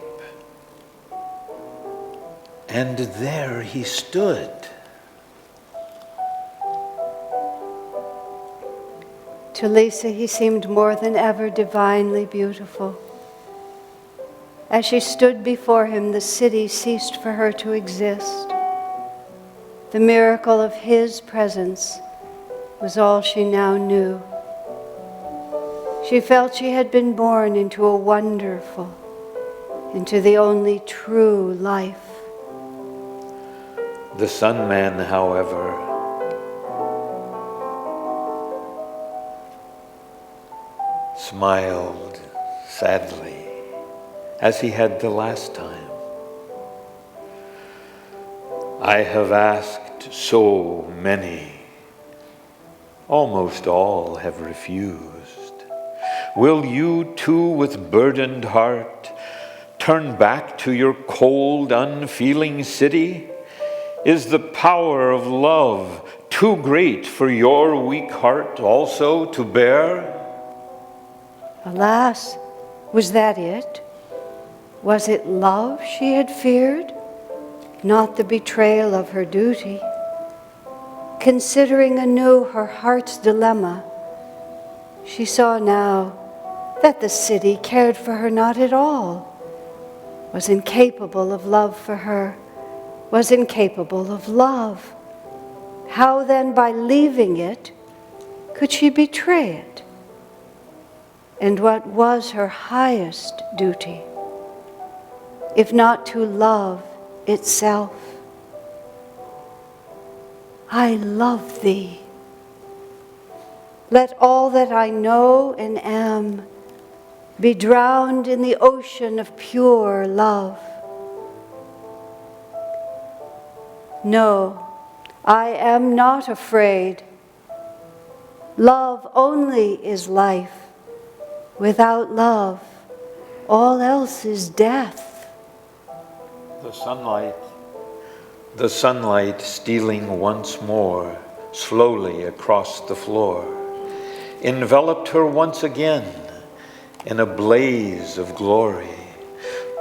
And there he stood. To Lisa, he seemed more than ever divinely beautiful. As she stood before him, the city ceased for her to exist. The miracle of his presence was all she now knew. She felt she had been born into a wonderful, into the only true life. The Sun Man, however, smiled sadly, as he had the last time. I have asked so many, almost all have refused. Will you too, with burdened heart, turn back to your cold, unfeeling city? Is the power of love too great for your weak heart also to bear? Alas, was that it? Was it love she had feared, not the betrayal of her duty? Considering anew her heart's dilemma, she saw now that the city cared for her not at all, was incapable of love for her, was incapable of love. How then, by leaving it, could she betray it? And what was her highest duty, if not to love itself? I love thee. Let all that I know and am be drowned in the ocean of pure love. No, I am not afraid. Love only is life. Without love, all else is death. The sunlight stealing once more slowly across the floor, enveloped her once again in a blaze of glory.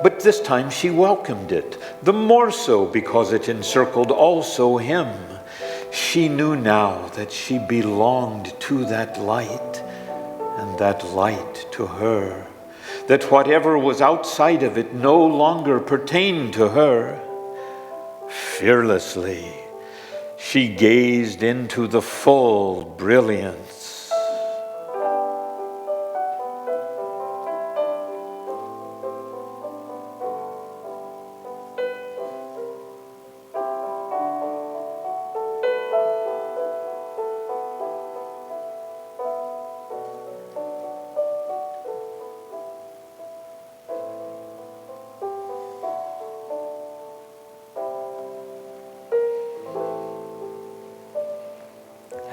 But this time she welcomed it, the more so because it encircled also him. She knew now that she belonged to that light, and that light to her, that whatever was outside of it no longer pertained to her. Fearlessly, she gazed into the full brilliance.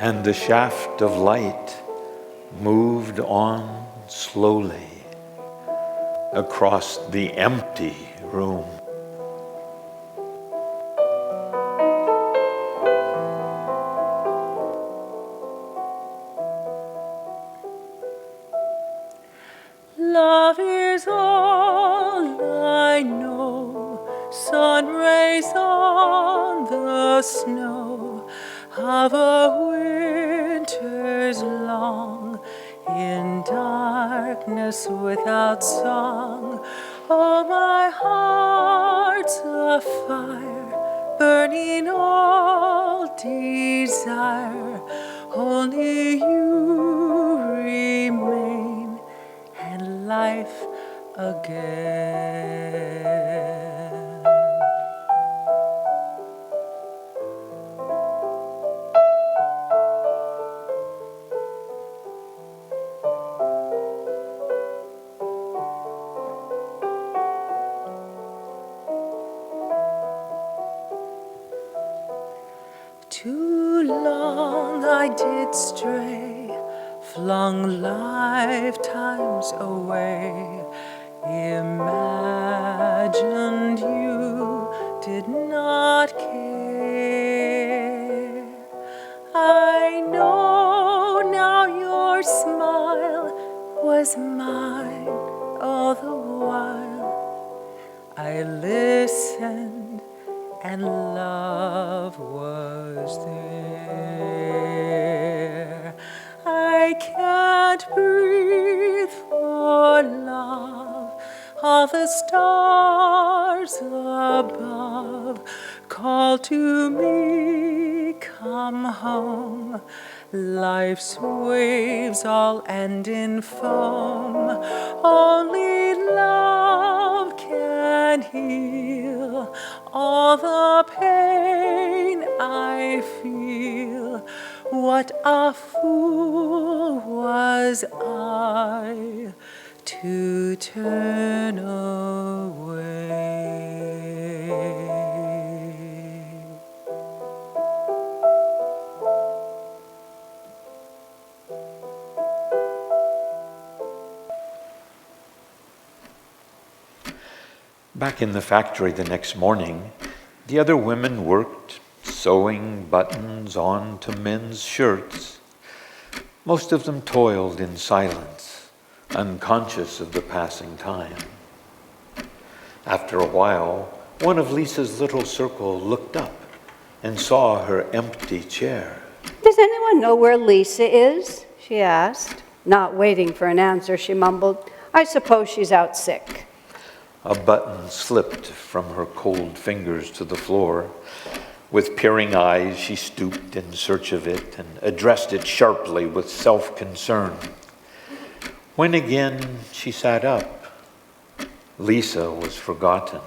And the shaft of light moved on slowly across the empty room. Love is all I know, sun rays on the snow. of a winter's long, in darkness without song. Oh, my heart's afire, burning all desire. Only you remain, and life again. Too long I did stray, flung lifetimes away, imagined you did not care. I know now your smile was mine all the while. I listened and love was there. I can't breathe for love. All the stars above call to me, come home. Life's waves all end in foam. Only love can heal all the pain I feel. What a fool was I to turn away. Back in the factory the next morning, the other women worked, sewing buttons onto men's shirts. Most of them toiled in silence, unconscious of the passing time. After a while, one of Lisa's little circle looked up and saw her empty chair. Does anyone know where Lisa is? She asked. Not waiting for an answer, she mumbled, I suppose she's out sick. A button slipped from her cold fingers to the floor. With peering eyes, she stooped in search of it and addressed it sharply with self-concern. When again she sat up, Lisa was forgotten.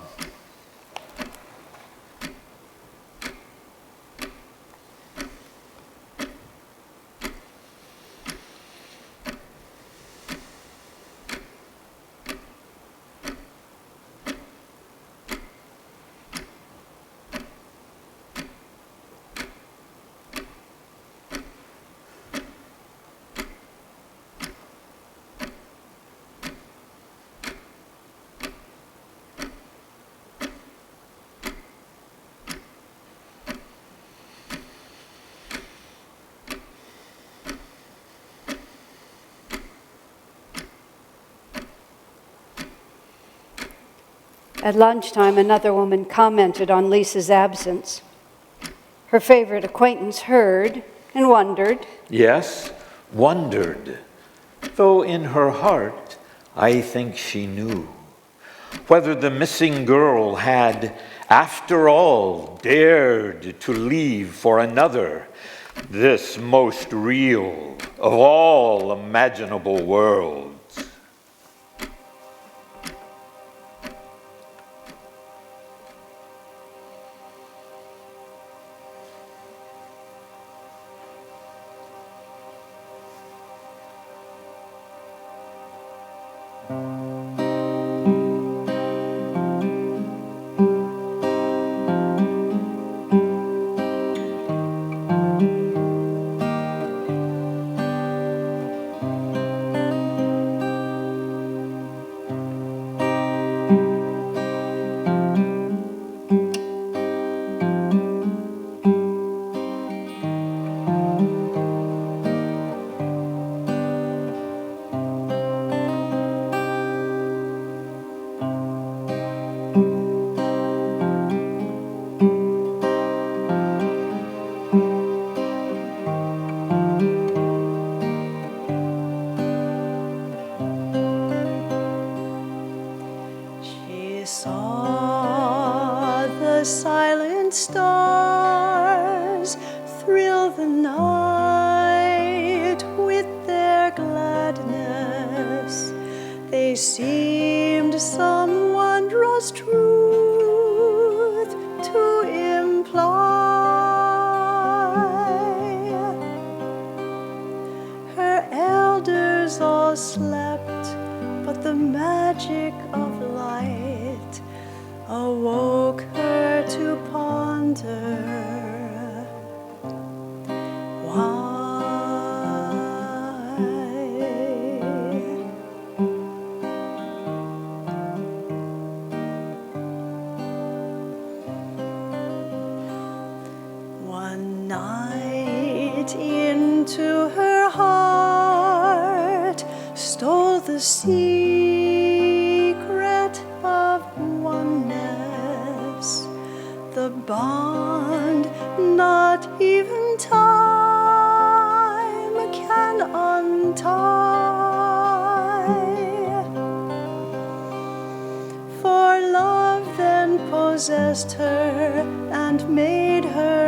At lunchtime, another woman commented on Lisa's absence. Her favorite acquaintance heard and wondered. Yes, wondered, though in her heart, I think she knew whether the missing girl had, after all, dared to leave for another, this most real of all imaginable worlds. Night into her heart stole the secret of oneness, the bond not even time can untie. For love then possessed her and made her